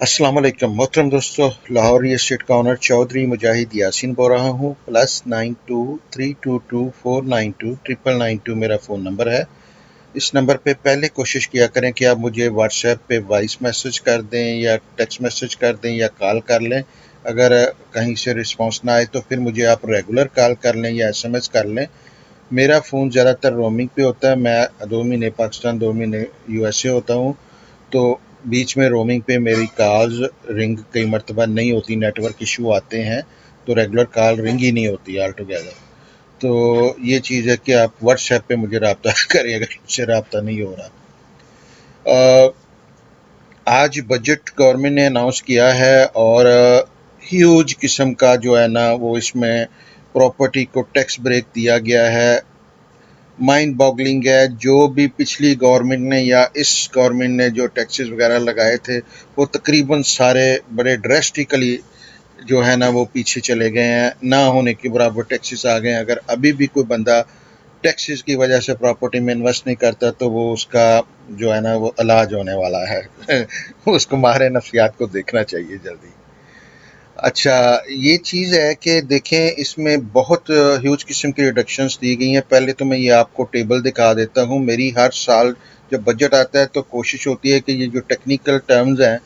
अस्सलाम वालेकुम मोहतरम दोस्तों, लाहौर रियल एस्टेट का ऑनर चौधरी मुजाहिद यासीन बोल रहा हूँ। +92322492 मेरा फ़ोन नंबर है। इस नंबर पे पहले कोशिश किया करें कि आप मुझे व्हाट्सएप पे वॉइस मैसेज कर दें या टेक्स्ट मैसेज कर दें या कॉल कर लें। अगर कहीं से रिस्पांस ना आए तो फिर मुझे आप रेगुलर कॉल कर लें या एसएमएस कर लें। मेरा फ़ोन ज़्यादातर रोमिंग पे होता है। मैं 2 महीने पाकिस्तान, 2 महीने यूएसए होता हूँ, तो बीच में रोमिंग पे मेरी कॉल्स रिंग कई मरतबा नहीं होती, नेटवर्क इशू आते हैं, तो रेगुलर कॉल रिंग ही नहीं होती ऑल टुगेदर। तो ये चीज़ है कि आप व्हाट्सएप पे मुझे रब्ता करें अगर मुझसे रब्ता नहीं हो रहा। आज बजट गवर्नमेंट ने अनाउंस किया है और ह्यूज किस्म का जो है ना वो इसमें प्रॉपर्टी को टैक्स ब्रेक दिया गया है। माइंड बॉगलिंग है। जो भी पिछली गवर्नमेंट ने या इस गवर्नमेंट ने जो टैक्सेस वगैरह लगाए थे वो तकरीबन सारे बड़े ड्रेस्टिकली जो है ना वो पीछे चले गए हैं, ना होने के बराबर टैक्सेस आ गए हैं। अगर अभी भी कोई बंदा टैक्सेस की वजह से प्रॉपर्टी में इन्वेस्ट नहीं करता तो वो उसका जो है ना वो इलाज होने वाला है उसको माहिर नफ्सियात को देखना चाहिए जल्दी। अच्छा, ये चीज़ है कि देखें इसमें बहुत ह्यूज किस्म की रिडक्शंस दी गई हैं। पहले तो मैं ये आपको टेबल दिखा देता हूँ। मेरी हर साल जब बजट आता है तो कोशिश होती है कि ये जो टेक्निकल टर्म्स हैं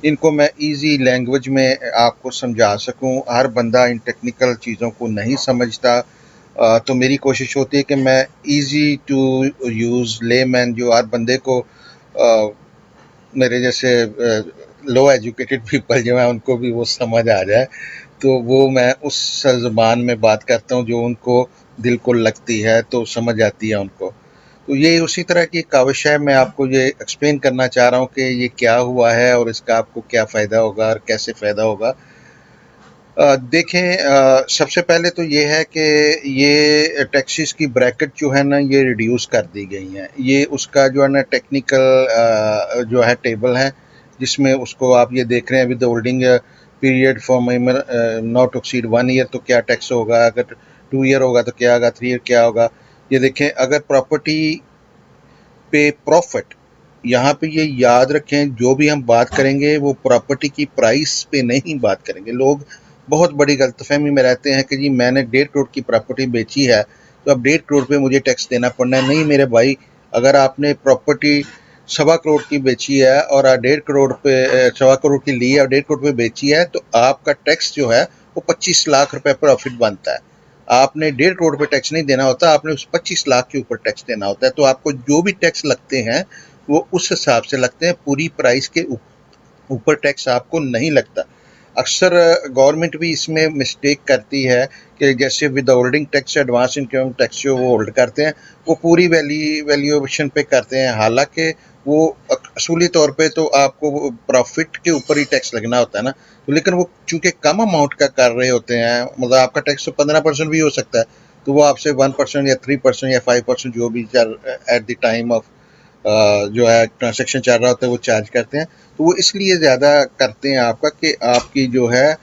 इनको मैं इजी लैंग्वेज में आपको समझा सकूं। हर बंदा इन टेक्निकल चीज़ों को नहीं समझता, तो मेरी कोशिश होती है कि मैं इजी टू यूज़ लेमैन जो हर बंदे को मेरे जैसे लो एजुकेटेड पीपल जो हैं उनको भी वो समझ आ जाए, तो वो मैं उस ज़बान में बात करता हूँ जो उनको दिल को लगती है, तो समझ आती है उनको। तो ये उसी तरह की काविश है। मैं आपको ये एक्सप्लेन करना चाह रहा हूँ कि ये क्या हुआ है और इसका आपको क्या फ़ायदा होगा और कैसे फ़ायदा होगा। देखें, सबसे पहले तो ये है कि ये टैक्सेस की ब्रैकेट जो है ना ये रिड्यूस कर दी गई हैं। ये उसका जो है ना टेक्निकल जो है टेबल है, जिसमें उसको आप ये देख रहे हैं with holding period for not to exceed 1 year तो क्या टैक्स होगा, अगर 2 ईयर होगा तो क्या होगा, 3 ईयर क्या होगा। ये देखें, अगर प्रॉपर्टी पे प्रॉफिट, यहाँ पे ये याद रखें जो भी हम बात करेंगे वो प्रॉपर्टी की प्राइस पे नहीं बात करेंगे। लोग बहुत बड़ी गलतफहमी में रहते हैं कि जी मैंने 1.5 करोड़ की प्रॉपर्टी बेची है तो अब 1.5 करोड़ पे मुझे टैक्स देना पड़ना है। नहीं मेरे भाई, अगर आपने प्रॉपर्टी 1.25 करोड़ की बेची है और 1.5 करोड़ पे 1.25 करोड़ की ली है और 1.5 करोड़ पे बेची है तो आपका टैक्स जो है वो 25 लाख रुपए प्रॉफिट बनता है। आपने 1.5 करोड़ पे टैक्स नहीं देना होता, आपने उस 25 लाख के ऊपर टैक्स देना होता है। तो आपको जो भी टैक्स लगते हैं वो उस हिसाब से लगते हैं, पूरी प्राइस के ऊपर टैक्स आपको नहीं लगता। अक्सर गवर्नमेंट भी इसमें मिस्टेक करती है कि जैसे with holding tax, advance income tax जो वो होल्ड करते हैं वो पूरी वैल्यूएशन पे करते हैं, हालांकि वो असूली तौर पे तो आपको प्रॉफिट के ऊपर ही टैक्स लगना होता है ना। तो लेकिन वो चूंकि कम अमाउंट का कर रहे होते हैं, मतलब आपका टैक्स तो 15% भी हो सकता है, तो वो आपसे 1% या 3% या 5% जो भी एट द टाइम ऑफ जो है ट्रांजेक्शन चल रहा होता है वो चार्ज करते हैं। तो वो इसलिए ज़्यादा करते हैं आपका कि आपकी जो है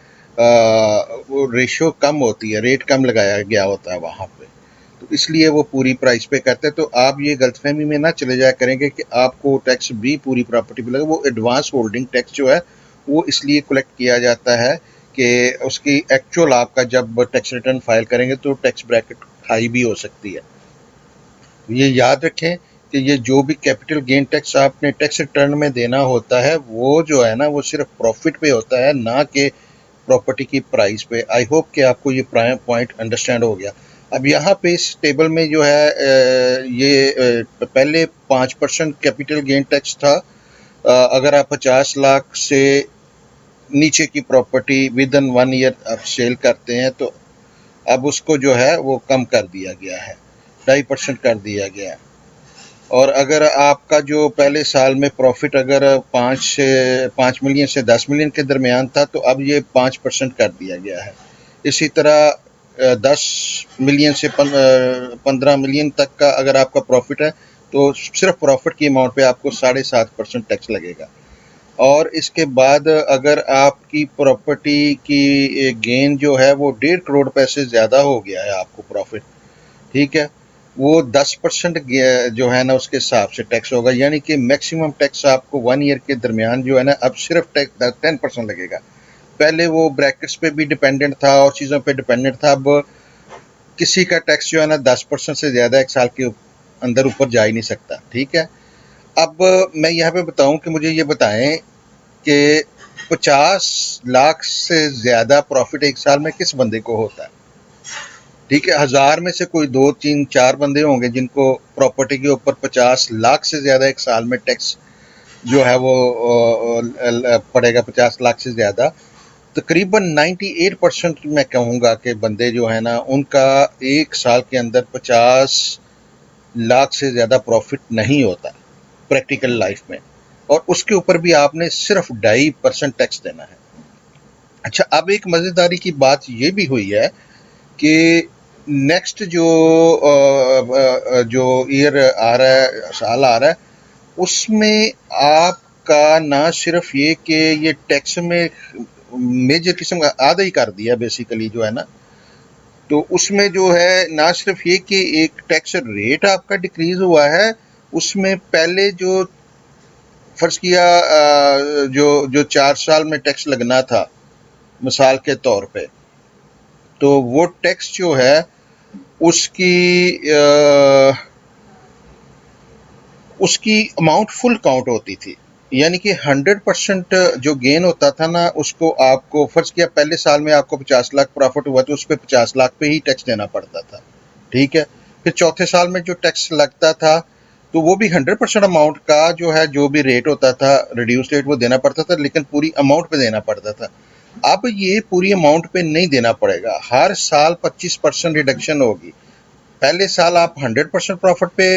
वो रेशो कम होती है, रेट कम लगाया गया होता है वहाँ पे, तो इसलिए वो पूरी प्राइस पे करते हैं। तो आप ये गलतफहमी में ना चले जाया करेंगे कि आपको टैक्स भी पूरी प्रॉपर्टी पे लगे। वो एडवांस होल्डिंग टैक्स जो है वो इसलिए कलेक्ट किया जाता है कि उसकी एक्चुअल आपका जब टैक्स रिटर्न फाइल करेंगे तो टैक्स ब्रैकेट हाई भी हो सकती है। ये याद रखें कि ये जो भी कैपिटल गेन टैक्स आपने टैक्स रिटर्न में देना होता है वो जो है ना वो सिर्फ प्रॉफिट पे होता है, ना कि प्रॉपर्टी की प्राइस पे। आई होप कि आपको ये पॉइंट अंडरस्टैंड हो गया। अब यहाँ पे इस टेबल में जो है पहले 5% कैपिटल गेन टैक्स था। अगर आप 50 लाख से नीचे की प्रॉपर्टी विद इन 1 ईयर आप सेल करते हैं तो अब उसको जो है वो कम कर दिया गया है, 2.5% कर दिया गया है। और अगर आपका जो पहले साल में प्रॉफिट अगर 5 मिलियन से 10 मिलियन के दरमियान था तो अब ये 5% कर दिया गया है। इसी तरह 10 मिलियन से 15 मिलियन तक का अगर आपका प्रॉफिट है तो सिर्फ प्रॉफिट की अमाउंट पे आपको 7.5% टैक्स लगेगा। और इसके बाद अगर आपकी प्रॉपर्टी की गेन जो है वो 1.5 करोड़ पैसे ज़्यादा हो गया है आपको प्रॉफिट, ठीक है, वो 10% जो है ना उसके हिसाब से टैक्स होगा, यानी कि मैक्सिमम टैक्स आपको 1 ईयर के दरमियान जो है ना अब सिर्फ टैक्स 10% लगेगा। पहले वो ब्रैकेट्स पे भी डिपेंडेंट था और चीज़ों पे डिपेंडेंट था। अब किसी का टैक्स जो है ना 10% से ज़्यादा एक साल के अंदर ऊपर जा ही नहीं सकता। ठीक है। अब मैं यहाँ पे बताऊं कि मुझे ये बताएं कि 50 लाख से ज़्यादा प्रॉफिट एक साल में किस बंदे को होता है। ठीक है, 1000 में से कोई 2 3 4 बंदे होंगे जिनको प्रॉपर्टी के ऊपर 50 लाख से ज़्यादा एक साल में टैक्स जो है वो पड़ेगा। 50 लाख से ज़्यादा तकरीबन 98% मैं कहूँगा कि बंदे जो है ना उनका एक साल के अंदर 50 लाख से ज़्यादा प्रॉफिट नहीं होता प्रैक्टिकल लाइफ में, और उसके ऊपर भी आपने सिर्फ 2.5% टैक्स देना है। अच्छा, अब एक मज़ेदारी की बात ये भी हुई है कि नेक्स्ट जो ईयर आ रहा है, साल आ रहा है, उसमें आपका ना सिर्फ ये कि ये टैक्स में मेजर किस्म का आधा ही कर दिया बेसिकली जो है ना, तो उसमें जो है ना सिर्फ ये कि एक टैक्स रेट आपका डिक्रीज हुआ है, उसमें पहले जो फर्ज किया जो जो 4 साल में टैक्स लगना था मिसाल के तौर पे, तो वो टैक्स जो है उसकी उसकी अमाउंट फुल काउंट होती थी। यानी कि 100% जो गेन होता था ना उसको आपको फर्ज किया पहले साल में आपको 50 लाख प्रॉफिट हुआ तो उस पर 50 लाख पे ही टैक्स देना पड़ता था। ठीक है। फिर चौथे साल में जो टैक्स लगता था तो वो भी 100% अमाउंट का जो है जो भी रेट होता था रिड्यूस रेट वो देना पड़ता था, लेकिन पूरी अमाउंट पे देना पड़ता था। अब ये पूरी अमाउंट पे नहीं देना पड़ेगा, हर साल 25% रिडक्शन होगी। पहले साल आप 100% प्रॉफिट पे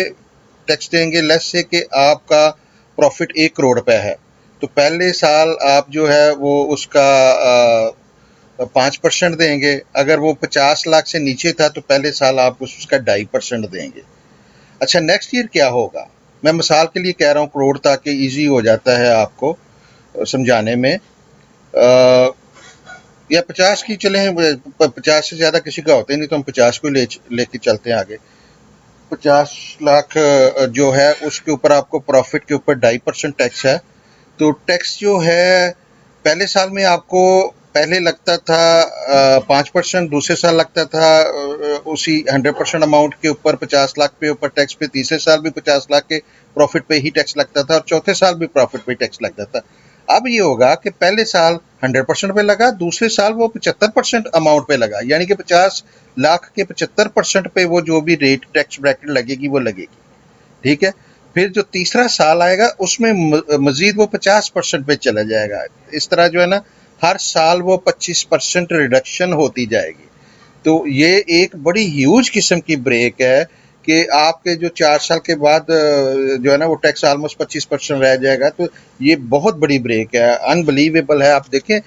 टैक्स देंगे। लेस से कि आपका प्रॉफिट 1 करोड़ रुपए है तो पहले साल आप जो है वो उसका 5% देंगे। अगर वो 50 लाख से नीचे था तो पहले साल आप उसका 2.5% देंगे। अच्छा, नेक्स्ट ईयर क्या होगा, मैं मिसाल के लिए कह रहा हूँ करोड़, ताकि ईजी हो जाता है आपको समझाने में। या 50 की चले, 50 से ज़्यादा किसी का होता ही नहीं तो हम 50 को लेके चलते हैं आगे। 50 लाख जो है उसके ऊपर आपको प्रॉफिट के ऊपर 2.5% टैक्स है। तो टैक्स जो है पहले साल में आपको पहले लगता था 5%, दूसरे साल लगता था उसी 100% अमाउंट के ऊपर 50 लाख पे ऊपर टैक्स पे, तीसरे साल भी 50 लाख के प्रॉफिट पे ही टैक्स लगता था और चौथे साल भी प्रॉफिट पे टैक्स लगता था। अब ये होगा कि पहले साल 100% पे लगा, दूसरे साल वो 75% अमाउंट पे लगा, यानी कि 50 लाख के 75% पे वो जो भी रेट टैक्स ब्रैकेट लगेगी वो लगेगी। ठीक है। फिर जो तीसरा साल आएगा उसमें मजीद वो 50% पे चला जाएगा। इस तरह जो है ना हर साल वो 25% रिडक्शन होती जाएगी। तो ये एक बड़ी ह्यूज किस्म की ब्रेक है कि आपके जो 4 साल के बाद जो है ना वो टैक्स ऑलमोस्ट 25% रह जाएगा। तो ये बहुत बड़ी ब्रेक है, अनबिलीवेबल है। आप देखें,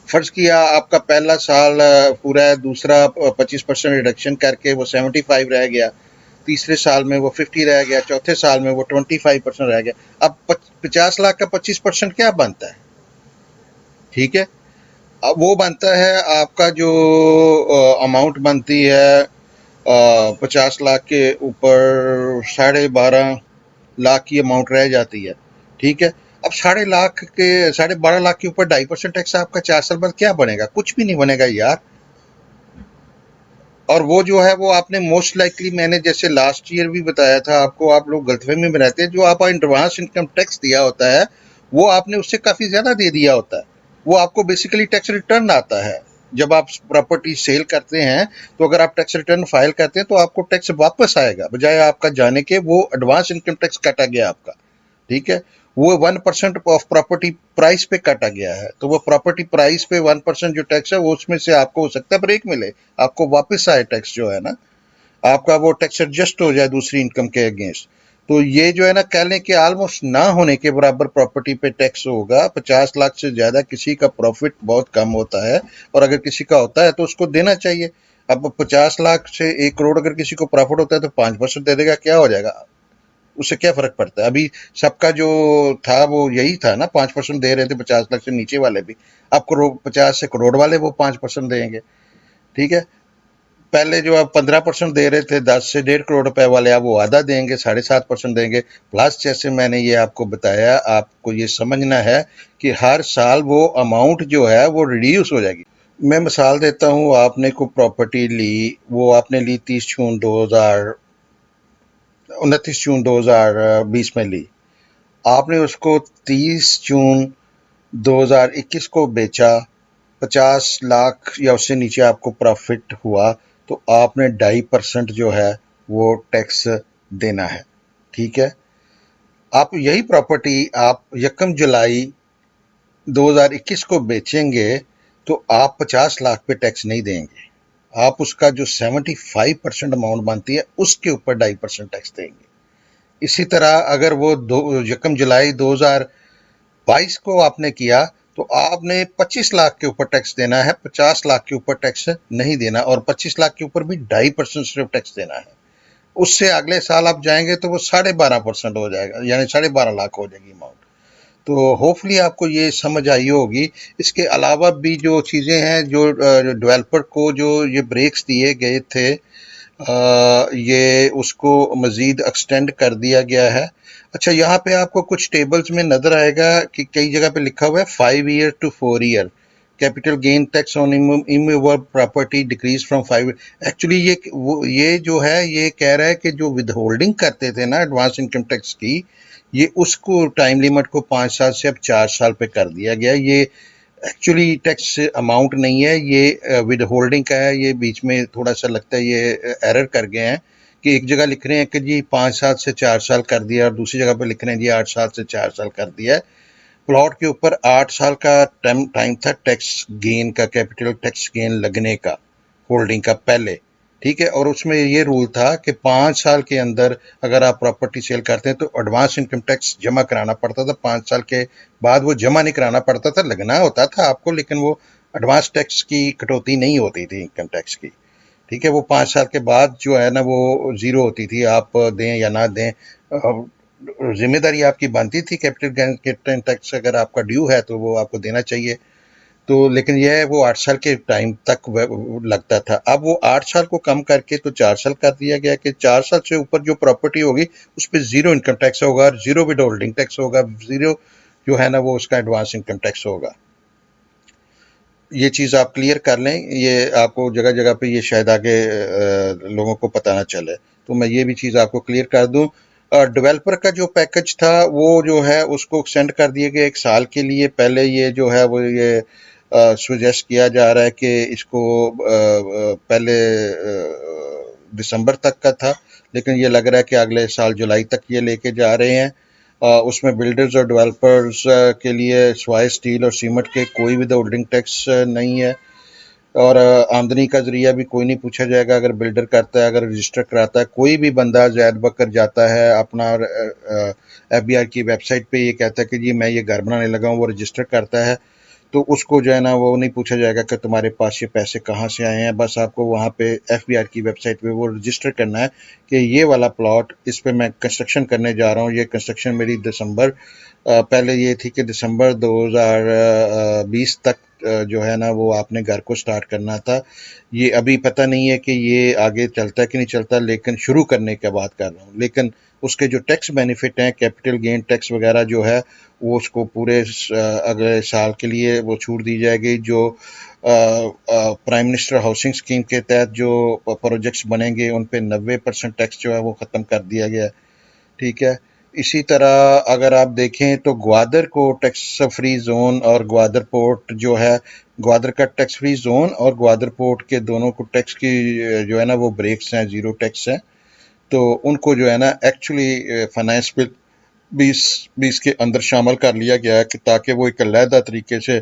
फर्ज किया आपका पहला साल पूरा है, दूसरा 25% रिडक्शन करके वो 75 रह गया, तीसरे साल में वो 50 रह गया, चौथे साल में वो 25% रह गया। अब 50 लाख का 25% क्या बनता है? ठीक है। अब वो बनता है आपका जो अमाउंट बनती है 50 लाख के ऊपर 12.5 लाख की अमाउंट रह जाती है। ठीक है। अब 12.5 लाख के ऊपर 2.5% टैक्स आपका 4 साल बाद क्या बनेगा? कुछ भी नहीं बनेगा यार। और वो जो है वो आपने मोस्ट लाइकली, मैंने जैसे लास्ट ईयर भी बताया था आपको, आप लोग गलतफहमी में रहते हैं, जो आप एडवांस इनकम टैक्स दिया होता है वो आपने उससे काफ़ी ज़्यादा दे दिया होता है। वो आपको बेसिकली टैक्स रिटर्न आता है जब आप प्रॉपर्टी सेल करते हैं। तो अगर आप टैक्स रिटर्न फाइल करते हैं तो आपको टैक्स वापस आएगा, बजाय आपका जाने के वो एडवांस इनकम टैक्स काटा गया आपका। ठीक है। वो 1% ऑफ प्रॉपर्टी प्राइस पे काटा गया है, तो वो प्रॉपर्टी प्राइस पे 1% जो टैक्स है वो उसमें से आपको हो सकता है ब्रेक मिले, आपको वापस आए टैक्स जो है ना, आपका वो टैक्स एडजस्ट हो जाए दूसरी इनकम के अगेंस्ट। तो ये जो है ना कह लें कि ऑलमोस्ट ना होने के बराबर प्रॉपर्टी पे टैक्स होगा। 50 लाख से ज्यादा किसी का प्रॉफिट बहुत कम होता है, और अगर किसी का होता है तो उसको देना चाहिए। अब 50 लाख से 1 करोड़ अगर किसी को प्रॉफिट होता है तो 5% दे देगा, क्या हो जाएगा? उससे क्या फर्क पड़ता है? अभी सबका जो था वो यही था ना, 5% दे रहे थे 50 लाख से नीचे वाले भी। अब 50 से करोड़ वाले वो 5% देंगे। ठीक है। पहले जो आप 15% दे रहे थे 10 से 1.5 करोड़ रुपए वाले, आप वो आधा देंगे, 7.5% देंगे। प्लस जैसे मैंने ये आपको बताया, आपको ये समझना है कि हर साल वो अमाउंट जो है वो रिड्यूस हो जाएगी। मैं मिसाल देता हूँ, आपने कोई प्रॉपर्टी ली, वो आपने ली 29 जून 2020 में ली। आपने उसको 30 जून 2021 को बेचा, 50 लाख या उससे नीचे आपको प्रॉफिट हुआ, तो आपने 2.5% जो है वो टैक्स देना है। ठीक है। आप यही प्रॉपर्टी आप 1 जुलाई 2021 को बेचेंगे तो आप 50 लाख पे टैक्स नहीं देंगे। आप उसका जो 75% अमाउंट बनती है उसके ऊपर 2.5% टैक्स देंगे। इसी तरह अगर वो 1 जुलाई 2022 को आपने किया तो आपने 25 लाख के ऊपर टैक्स देना है, 50 लाख के ऊपर टैक्स नहीं देना, और 25 लाख के ऊपर भी 2.5% सिर्फ टैक्स देना है। उससे अगले साल आप जाएंगे तो वो 12.5% हो जाएगा, यानी 12.5 लाख हो जाएगी अमाउंट। तो होपफुली आपको ये समझ आई होगी। इसके अलावा भी जो चीज़ें हैं, जो डेवलपर को जो ये ब्रेक्स दिए गए थे, ये उसको मज़ीद एक्सटेंड कर दिया गया है। अच्छा, यहाँ पे आपको कुछ टेबल्स में नज़र आएगा कि कई जगह पे लिखा हुआ है 5 year to 4 year capital gain tax on immovable property decrease from 5। Actually ये जो है ये कह रहा है कि जो विद होल्डिंग करते थे ना एडवांस इनकम टैक्स की, ये उसको टाइम लिमिट को 5 साल से अब 4 साल पे कर दिया गया। ये एक्चुअली टैक्स अमाउंट नहीं है, ये विद होल्डिंग का है। ये बीच में थोड़ा सा लगता है ये एरर कर गए हैं कि एक जगह लिख रहे हैं कि जी 5 साल से 4 साल कर दिया, और दूसरी जगह पे लिख रहे हैं जी 8 साल से 4 साल कर दिया है। प्लॉट के ऊपर 8 साल का टाइम था टैक्स गेन का, कैपिटल टैक्स गेन लगने का, होल्डिंग का पहले। ठीक है। और उसमें ये रूल था कि 5 साल के अंदर अगर आप प्रॉपर्टी सेल करते हैं तो एडवांस इनकम टैक्स जमा कराना पड़ता था। 5 साल के बाद वो जमा नहीं कराना पड़ता था, लगना होता था आपको, लेकिन वो एडवांस टैक्स की कटौती नहीं होती थी इनकम टैक्स की। ठीक है। वो 5 साल के बाद जो है ना वो जीरो होती थी, आप दें या ना दें, जिम्मेदारी आपकी बनती थी। कैपिटल गेन टैक्स अगर आपका ड्यू है तो वो आपको देना चाहिए। तो लेकिन यह है वो 8 साल के टाइम तक लगता था। अब वो 8 साल को कम करके तो 4 साल कर दिया गया कि 4 साल से ऊपर जो प्रॉपर्टी होगी उस पर जीरो इनकम टैक्स होगा, जीरो विद होल्डिंग टैक्स होगा, जीरो जो है ना वो उसका एडवांस इनकम टैक्स होगा। ये चीज़ आप क्लियर कर लें, ये आपको जगह जगह पे ये शायद आगे लोगों को पता ना चले, तो मैं ये भी चीज़ आपको क्लियर कर दूं। डेवलपर का जो पैकेज था वो जो है उसको एक्सटेंड कर दिए गए 1 साल के लिए। पहले ये जो है वो ये सुजेस्ट किया जा रहा है कि इसको पहले दिसंबर तक का था, लेकिन ये लग रहा है कि अगले साल जुलाई तक ये लेके जा रहे हैं। उसमें बिल्डर्स और डेवलपर्स के लिए स्वाय स्टील और सीमेंट के कोई भी होल्डिंग टैक्स नहीं है, और आमदनी का जरिया भी कोई नहीं पूछा जाएगा। अगर बिल्डर करता है, अगर रजिस्टर कराता है, कोई भी बंदा जैद बकर जाता है अपना FBR की वेबसाइट पे ये कहता है कि जी मैं ये घर बनाने लगा हूँ, वो रजिस्टर करता है, तो उसको जो है ना वो नहीं पूछा जाएगा कि तुम्हारे पास ये पैसे कहाँ से आए हैं। बस आपको वहाँ पे FBR की वेबसाइट पे वो रजिस्टर करना है कि ये वाला प्लॉट, इस पे मैं कंस्ट्रक्शन करने जा रहा हूँ। ये कंस्ट्रक्शन मेरी दिसंबर, पहले ये थी कि दिसंबर 2020 तक जो है ना वो आपने घर को स्टार्ट करना था। ये अभी पता नहीं है कि ये आगे चलता है कि नहीं चलता, लेकिन शुरू करने की बात कर रहा हूँ। लेकिन उसके जो टैक्स बेनिफिट हैं, कैपिटल गेन टैक्स वगैरह जो है, वो उसको पूरे अगले साल के लिए वो छूट दी जाएगी। जो प्राइम मिनिस्टर हाउसिंग स्कीम के तहत जो प्रोजेक्ट्स बनेंगे उन पे 90% टैक्स जो है वो ख़त्म कर दिया गया है। ठीक है। इसी तरह अगर आप देखें तो ग्वादर को टैक्स फ्री जोन, और ग्वादर पोर्ट जो है, ग्वादर का टैक्स फ्री जोन और ग्वादर पोर्ट के दोनों को टैक्स की जो है ना वो ब्रेक्स हैं, जीरो टैक्स हैं। तो उनको जो है ना एक्चुअली फाइनेंस बिल 2020 के अंदर शामिल कर लिया गया है कि ताकि वो एक अलहदा तरीके से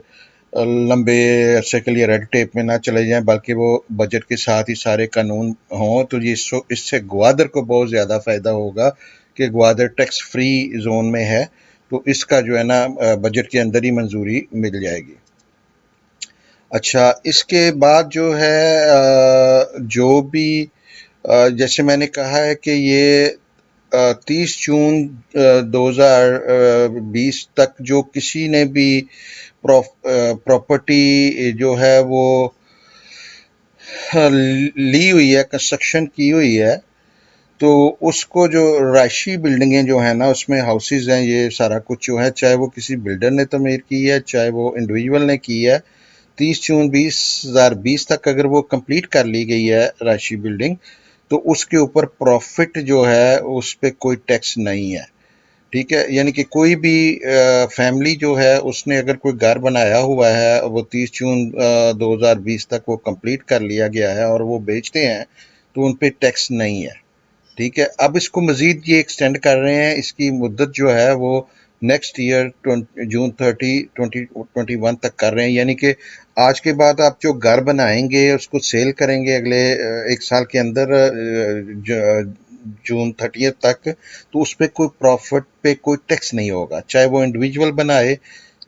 लंबे अरसे के लिए रेड टेप में ना चले जाएं, बल्कि वो बजट के साथ ही सारे कानून हों। तो ये इससे ग्वादर को बहुत ज़्यादा फ़ायदा होगा कि ग्वादर टैक्स फ्री जोन में है, तो इसका जो है ना बजट के अंदर ही मंजूरी मिल जाएगी। अच्छा, इसके बाद जो है जो भी जैसे मैंने कहा है कि ये 30 जून 2020 तक जो किसी ने भी प्रॉपर्टी जो है वो ली हुई है, कंस्ट्रक्शन की हुई है, तो उसको जो रायशी बिल्डिंगें जो है ना, उसमें हाउसेज हैं, ये सारा कुछ जो है, चाहे वो किसी बिल्डर ने तमीर की है, चाहे वो इंडिविजुअल ने की है, 30 जून 2020 तक अगर वो कंप्लीट कर ली गई है रायशी बिल्डिंग, तो उसके ऊपर प्रॉफिट जो है उस पर कोई टैक्स नहीं है। ठीक है, यानी कि कोई भी फैमिली जो है उसने अगर कोई घर बनाया हुआ है, वो 30 जून 2020 तक वो कंप्लीट कर लिया गया है और वो बेचते हैं, तो उन पे टैक्स नहीं है। ठीक है, अब इसको मजीद ये एक्सटेंड कर रहे हैं, इसकी मुद्दत जो है वो नेक्स्ट ईयर जून 30 2021 तक कर रहे हैं, यानी कि आज के बाद आप जो घर बनाएंगे उसको सेल करेंगे अगले 1 साल के अंदर, जून 30 तक, तो उस पर कोई प्रॉफिट पे कोई टैक्स नहीं होगा, चाहे वो इंडिविजुअल बनाए,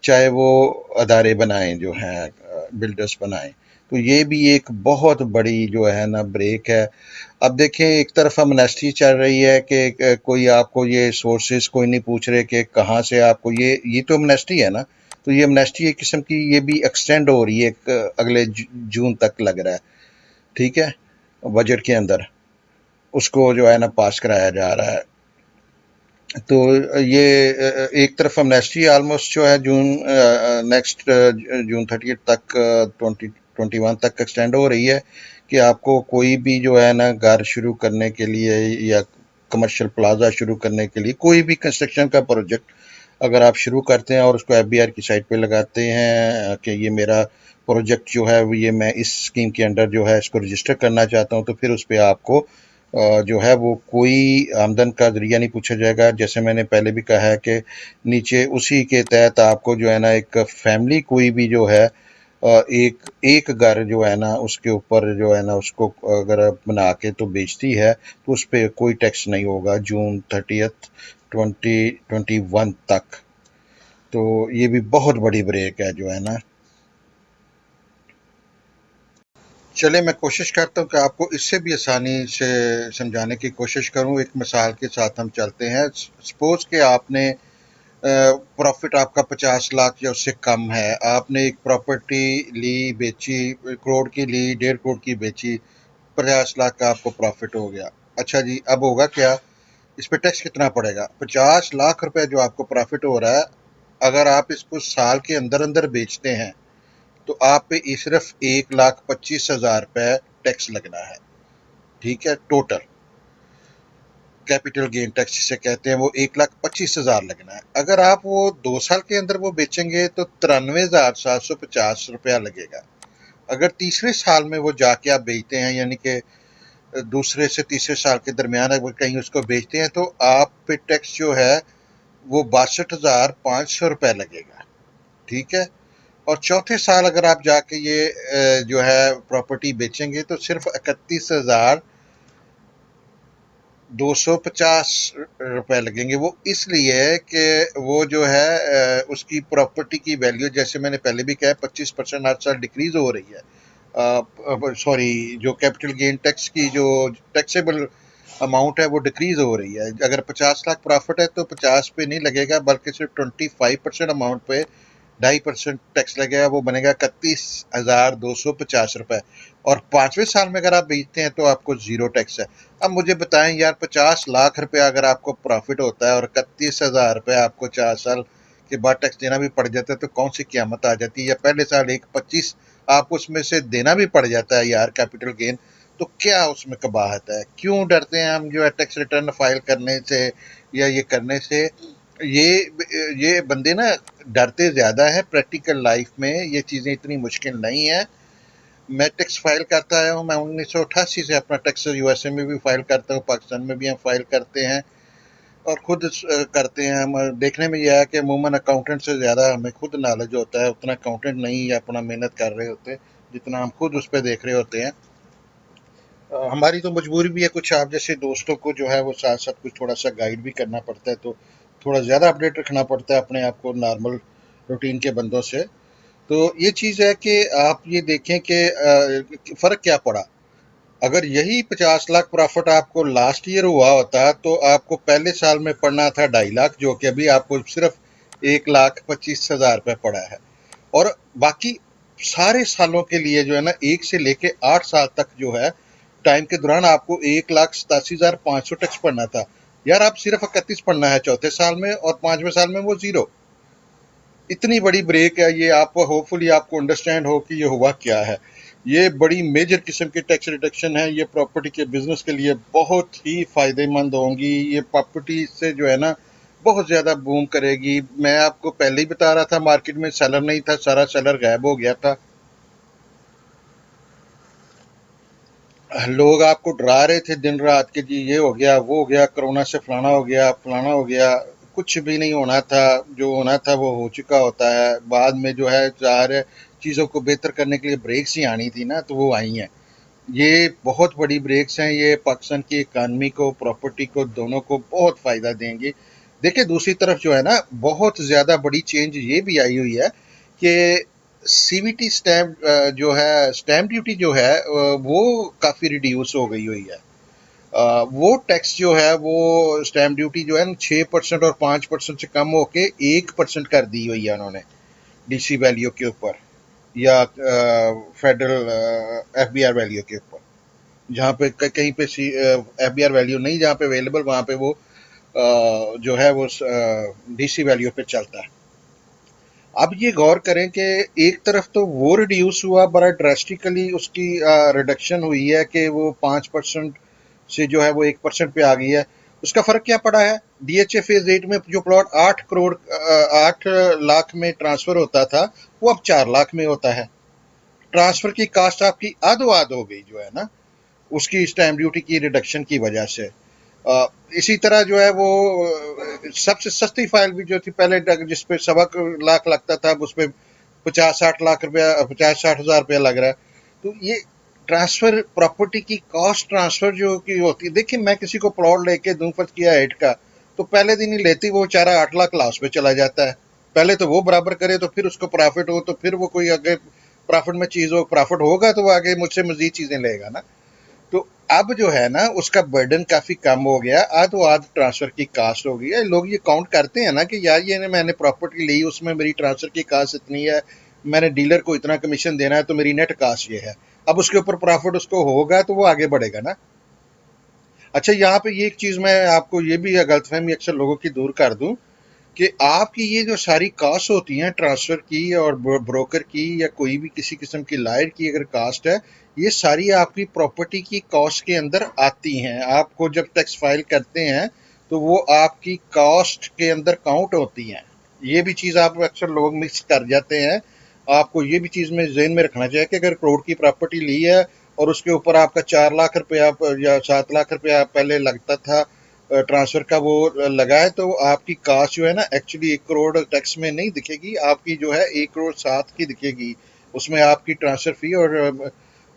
चाहे वो अदारे बनाएं, जो हैं बिल्डर्स बनाएं। तो ये भी एक बहुत बड़ी जो है ना ब्रेक है। अब देखें, एक तरफ अमनेस्टी चल रही है कि कोई आपको ये सोर्सेज कोई नहीं पूछ रहे कि कहाँ से आपको ये तो अमनेस्टी है ना। तो ये अमनेस्टी एक किस्म की ये भी एक्सटेंड हो रही है, अगले जून तक लग रहा है। ठीक है, बजट के अंदर उसको जो है ना पास कराया जा रहा है। तो ये एक तरफ अमनेस्टी ऑलमोस्ट जो है जून नेक्स्ट जून 30 तक 2021 तक एक्सटेंड हो रही है, कि आपको कोई भी जो है ना घर शुरू करने के लिए या कमर्शियल प्लाजा शुरू करने के लिए, कोई भी कंस्ट्रक्शन का प्रोजेक्ट अगर आप शुरू करते हैं और उसको एफबीआर की साइट पे लगाते हैं कि ये मेरा प्रोजेक्ट जो है वो ये मैं इस स्कीम के अंडर जो है इसको रजिस्टर करना चाहता हूँ, तो फिर उस पर आपको जो है वो कोई आमदन का ज़रिया नहीं पूछा जाएगा। जैसे मैंने पहले भी कहा है कि नीचे उसी के तहत आपको जो है ना एक फैमिली कोई भी जो है एक एक घर जो है ना उसके ऊपर जो है ना उसको अगर बना के तो बेचती है, तो उस पर कोई टैक्स नहीं होगा जून 30 2021 तक। तो ये भी बहुत बड़ी ब्रेक है जो है ना। चले, मैं कोशिश करता हूँ कि आपको इससे भी आसानी से समझाने की कोशिश करूँ। एक मिसाल के साथ हम चलते हैं। सपोज कि आपने प्रॉफिट आपका 50 लाख या उससे कम है, आपने एक प्रॉपर्टी ली, बेची, करोड़ की ली, 1.5 करोड़ की बेची, 50 लाख का आपको प्रॉफिट हो गया। अच्छा जी, अब होगा क्या, इस पे टैक्स कितना पड़ेगा? 50 लाख रुपए जो आपको प्रॉफिट हो रहा है, अगर आप इसको साल के अंदर अंदर बेचते हैं, तो आप पे सिर्फ 1,25,000 रुपए टैक्स लगना है। ठीक है, टोटल कैपिटल गेन टैक्स जिसे कहते हैं, वो 1,25,000 लगना है। अगर आप वो 2 साल के अंदर वो बेचेंगे तो 93,750 रुपया लगेगा। अगर तीसरे साल में वो जाके आप बेचते हैं, यानी कि दूसरे से तीसरे साल के दरमियान अगर कहीं उसको बेचते हैं, तो आप पे टैक्स जो है वो 62,500 रुपये लगेगा। ठीक है, और चौथे साल अगर आप जाके ये जो है प्रॉपर्टी बेचेंगे, तो सिर्फ 31,250 रुपये लगेंगे। वो इसलिए कि वो जो है उसकी प्रॉपर्टी की वैल्यू, जैसे मैंने पहले भी कहा, 25% हर साल डिक्रीज हो रही है। सॉरी, जो कैपिटल गेन टैक्स की जो टैक्सेबल अमाउंट है वो डिक्रीज हो रही है। अगर 50 लाख प्रॉफिट है तो 50 पे नहीं लगेगा, बल्कि सिर्फ 25% अमाउंट पे 2.5% टैक्स लगेगा। वो बनेगा 31,250 रुपये। और 5वें साल में अगर आप बेचते हैं तो आपको जीरो टैक्स है। अब मुझे बताएं यार, 50 लाख रुपया अगर आपको प्रॉफिट होता है और 31,000 रुपये आपको 4 साल के बाद टैक्स देना भी पड़ जाता है, तो कौन सी क़यामत आ जाती है? या पहले साल 1,25 आपको उसमें से देना भी पड़ जाता है यार कैपिटल गेन, तो क्या उसमें कबाहत है? क्यों डरते हैं हम जो है टैक्स रिटर्न फाइल करने से या ये करने से? ये बंदे ना डरते ज़्यादा है। प्रैक्टिकल लाइफ में ये चीज़ें इतनी मुश्किल नहीं है। मैं टैक्स फाइल करता आया हूँ, मैं 1988 से अपना टैक्स यूएसए में भी फाइल करता हूँ, पाकिस्तान में भी हम फाइल करते हैं और खुद करते हैं। हम देखने में यह है कि अमूमन अकाउंटेंट से ज़्यादा हमें खुद नॉलेज होता है, उतना अकाउंटेंट नहीं अपना मेहनत कर रहे होते जितना हम खुद उस पर देख रहे होते हैं। हमारी तो मजबूरी भी है, कुछ आप जैसे दोस्तों को जो है वो साथ साथ कुछ थोड़ा सा गाइड भी करना पड़ता है, तो थोड़ा ज़्यादा अपडेट रखना पड़ता है अपने आप को नॉर्मल रूटीन के बंदों से। तो ये चीज़ है कि आप ये देखें कि फ़र्क क्या पड़ा। अगर यही 50 लाख प्रॉफिट आपको लास्ट ईयर हुआ होता, तो आपको पहले साल में पड़ना था 2.5 लाख, जो कि अभी आपको सिर्फ 1,25,000 रुपये पड़ा है। और बाकी सारे सालों के लिए जो है ना 1 से लेके 8 साल तक जो है टाइम के दौरान आपको 1,87,500 टैक्स पड़ना था। यार आप सिर्फ 31 पढ़ना है चौथे साल में और 5वें साल में वो जीरो। इतनी बड़ी ब्रेक है ये, आपको होपफुली आपको अंडरस्टैंड हो कि ये हुआ क्या है। ये बड़ी मेजर किस्म की टैक्स रिडक्शन है, ये प्रॉपर्टी के बिजनेस के लिए बहुत ही फायदेमंद होंगी। ये प्रॉपर्टी से जो है ना बहुत ज़्यादा बूम करेगी। मैं आपको पहले ही बता रहा था मार्केट में सेलर नहीं था, सारा सेलर गायब हो गया था। लोग आपको डरा रहे थे दिन रात कि जी ये हो गया वो हो गया, कोरोना से फलाना हो गया फलाना हो गया। कुछ भी नहीं होना था, जो होना था वो हो चुका होता है। बाद में जो है ज़ाहिर है चीज़ों को बेहतर करने के लिए ब्रेक्स ही आनी थी ना, तो वो आई हैं। ये बहुत बड़ी ब्रेक्स हैं, ये पाकिस्तान की इकानमी को, प्रॉपर्टी को, दोनों को बहुत फ़ायदा देंगी। देखिए दूसरी तरफ जो है ना बहुत ज़्यादा बड़ी चेंज ये भी आई हुई है कि सीवीटी स्टैम्प जो है स्टैम्प ड्यूटी जो है वो काफ़ी रिड्यूस हो गई हुई है। वो टैक्स जो है वो स्टैम्प ड्यूटी जो है ना 6% और 5% से कम होके 1% कर दी हुई है उन्होंने डीसी वैल्यू के ऊपर, या फेडरल एफबीआर वैल्यू के ऊपर। जहाँ पे कहीं पे एफबीआर वैल्यू नहीं जहाँ पे अवेलेबल वहाँ पे वो जो है वो डीसी वैल्यू पे चलता है। अब ये गौर करें कि एक तरफ तो वो रिड्यूस हुआ, बड़ा ड्रास्टिकली उसकी रिडक्शन हुई है कि वो 5% से जो है वो 1% पे आ गई है। उसका फर्क क्या पड़ा है? डीएचए फेज 8 में जो प्लॉट 8 करोड़ 8 लाख में ट्रांसफर होता था वो अब 4 लाख में होता है। ट्रांसफर की कास्ट आपकी आधो आध हो गई जो है ना, उसकी स्टैम्प ड्यूटी की रिडक्शन की वजह से। इसी तरह जो है वो सबसे सस्ती फाइल भी जो थी पहले जिस पे 1.25 लाख लगता था, अब उस पे 50-60 लाख रुपया 50-60 हज़ार रुपया लग रहा है। तो ये ट्रांसफर प्रॉपर्टी की कॉस्ट ट्रांसफर जो की होती है, देखिए मैं किसी को प्लॉट लेके दूं फर्ज किया 8 का, तो पहले दिन ही लेती वो बेचारा 8 लाख लॉस पे चला जाता है। पहले तो वो बराबर करे तो फिर उसको प्रॉफिट हो, तो फिर वो कोई आगे प्रॉफिट में चीज हो, प्रॉफिट होगा तो वो आगे मुझसे मजीद चीजें लेगा ना। तो अब जो है ना उसका बर्डन काफी कम हो गया, आधो आध ट्रांसफर की कास्ट हो गई है। लोग ये काउंट करते हैं ना कि यार ये मैंने प्रॉपर्टी ली उसमें मेरी ट्रांसफर की कास्ट इतनी है, मैंने डीलर को इतना कमीशन देना है, तो मेरी नेट कास्ट ये है। अब उसके ऊपर प्रॉफिट उसको होगा तो वो आगे बढ़ेगा ना। अच्छा यहाँ पे ये एक चीज मैं आपको ये भी गलतफहमी अक्सर लोगों की दूर कर दूं कि आपकी ये जो सारी कास्ट होती हैं ट्रांसफर की और ब्रोकर की या कोई भी किसी किस्म की लायर की अगर कास्ट है, ये सारी आपकी प्रॉपर्टी की कॉस्ट के अंदर आती हैं। आपको जब टैक्स फाइल करते हैं तो वो आपकी कॉस्ट के अंदर काउंट होती हैं। ये भी चीज़ आप अक्सर लोग मिक्स कर जाते हैं। आपको ये भी चीज़ में जहन में रखना चाहिए कि अगर करोड़ की प्रॉपर्टी ली है और उसके ऊपर आपका 4 लाख रुपया या 7 लाख रुपया पहले लगता था ट्रांसफर का, वो लगा है, तो आपकी कास्ट जो है ना एक्चुअली 1 करोड़ टैक्स में नहीं दिखेगी, आपकी जो है 1 करोड़ 7 की दिखेगी। उसमें आपकी ट्रांसफर फी और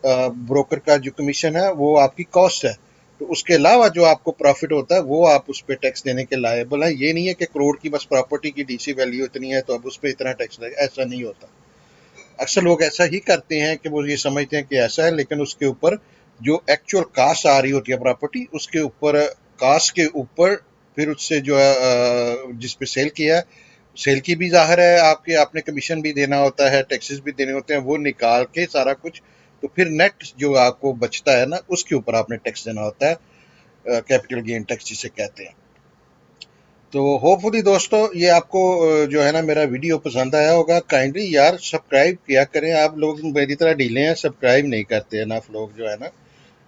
ब्रोकर का जो कमीशन है वो आपकी कॉस्ट है। तो उसके अलावा जो आपको प्रॉफिट होता है वो आप उस पर टैक्स देने के लायबल है। ये नहीं है कि करोड़ की बस प्रॉपर्टी की डीसी वैल्यू इतनी है तो अब उस पर इतना टैक्स लगेगा, ऐसा नहीं होता। अक्सर लोग ऐसा ही करते हैं कि वो ये समझते हैं कि ऐसा है, लेकिन उसके ऊपर जो एक्चुअल कास्ट आ रही होती है प्रॉपर्टी उसके ऊपर, कास्ट के ऊपर फिर उससे जो है जिस पे सेल किया है, सेल की भी जाहिर है आपके, आपने कमीशन भी देना होता है, टैक्सेस भी देने होते हैं, वो निकाल के सारा कुछ, तो फिर नेट जो आपको बचता है ना उसके ऊपर आपने टैक्स देना होता है, कैपिटल गेन टैक्स जिसे कहते हैं। तो होपफुली दोस्तों ये आपको जो है ना मेरा वीडियो पसंद आया होगा। काइंडली यार सब्सक्राइब किया करें, आप लोग मेरी तरह ढीले हैं, सब्सक्राइब नहीं करते हैं ना लोग जो है ना।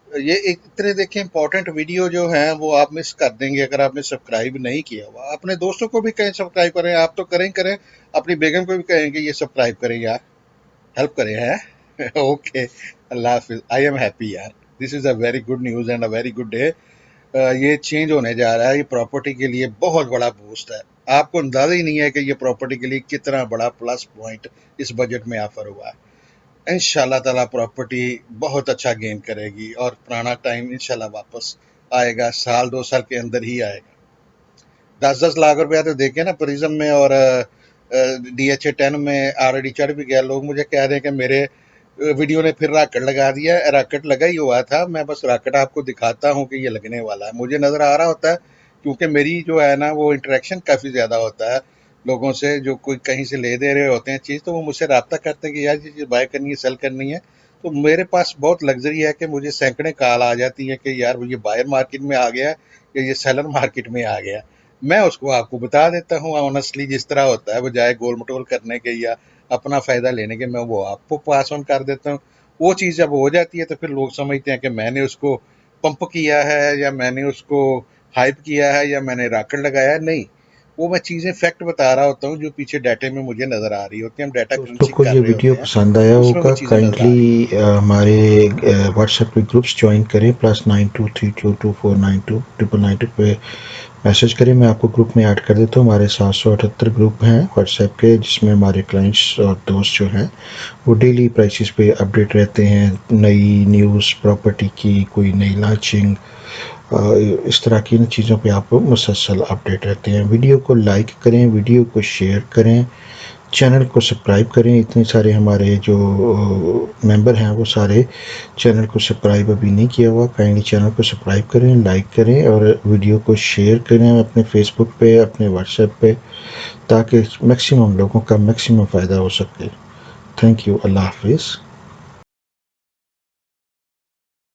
ये एक तरह देखें इंपॉर्टेंट वीडियो जो है वो आप मिस कर देंगे अगर आपने सब्सक्राइब नहीं किया हुआ। अपने दोस्तों को भी कहें सब्सक्राइब करें, आप तो करें करें, अपनी बेगम को भी कहेंगे ये सब्सक्राइब करें यार, हेल्प करें हैं। ओके, अल्लाह हाफिज। आई एम हैप्पी यार, this is a very good news and a very good day. ये चेंज होने जा रहा है, ये प्रॉपर्टी के लिए बहुत बड़ा बूस्ट है। आपको अंदाजा ही नहीं है कि ये प्रॉपर्टी के लिए कितना बड़ा प्लस पॉइंट इस बजट में ऑफर हुआ है। इंशाल्लाह ताला प्रॉपर्टी बहुत अच्छा गेन करेगी और पुराना टाइम इंशाल्लाह वापस आएगा, साल 2 साल के अंदर ही आएगा। 10-10 लाख रुपया तो देखे ना प्रिज्म में, और DHA 10 में ऑलरेडी चढ़ भी गया। लोग मुझे कह रहे हैं कि मेरे वीडियो ने फिर रॉकेट लगा दिया है। रॉकेट लगा ही हुआ था, मैं बस रॉकेट आपको दिखाता हूँ कि ये लगने वाला है। मुझे नज़र आ रहा होता है क्योंकि मेरी जो है ना वो इंटरेक्शन काफ़ी ज़्यादा होता है। लोगों से जो कोई कहीं से ले दे रहे होते हैं चीज़, तो वो मुझसे रब्ता करते हैं कि यार ये चीज़ बाय करनी है, सेल करनी है। तो मेरे पास बहुत लग्जरी है कि मुझे सैकड़े कॉल आ जाती है कि यार ये बायर मार्केट में आ गया या ये सेलर मार्केट में आ गया। मैं उसको आपको बता देता हूँ ऑनेस्टली, जिस तरह होता है, बजाय गोल मटोल करने के या अपना फ़ायदा लेने के, मैं वो आपको पास ऑन कर देता हूँ। वो चीज़ जब हो जाती है तो फिर लोग समझते हैं कि मैंने उसको पंप किया है या मैंने उसको हाइप किया है या मैंने रॉकेट लगाया है। नहीं, वो मैं चीज़ें फैक्ट बता रहा होता हूँ जो पीछे डाटे में मुझे नज़र आ रही होती है। हम डाटा दोस्तों क्रंचिंग को कर ये रहे वीडियो होते हैं, पसंद आया उसमें वो होगा, चीज़ें नज़र आ रही काइंडली हैं। हमारे व्हाट्सएप पे ग्रुप्स ज्वाइन करें, +9232249299 पे मैसेज करें। मैं आपको ग्रुप में ऐड कर देता हूँ। हमारे 778 ग्रुप हैं व्हाट्सएप के, जिसमें हमारे क्लाइंट्स और दोस्त जो हैं वो डेली प्राइसेस पे अपडेट रहते हैं। नई न्यूज़ प्रॉपर्टी की, कोई नई लॉन्चिंग, इस तरह की इन चीज़ों पे आप मुसलसल अपडेट रहते हैं। वीडियो को लाइक करें, वीडियो को शेयर करें, चैनल को सब्सक्राइब करें। इतने सारे हमारे जो मेंबर हैं वो सारे चैनल को सब्सक्राइब अभी नहीं किया हुआ। काइंडली चैनल को सब्सक्राइब करें, लाइक करें और वीडियो को शेयर करें अपने फेसबुक पे, अपने व्हाट्सएप पे, ताकि मैक्सिमम लोगों का मैक्सिमम फ़ायदा हो सके। Thank you. अल्लाह हाफिज़।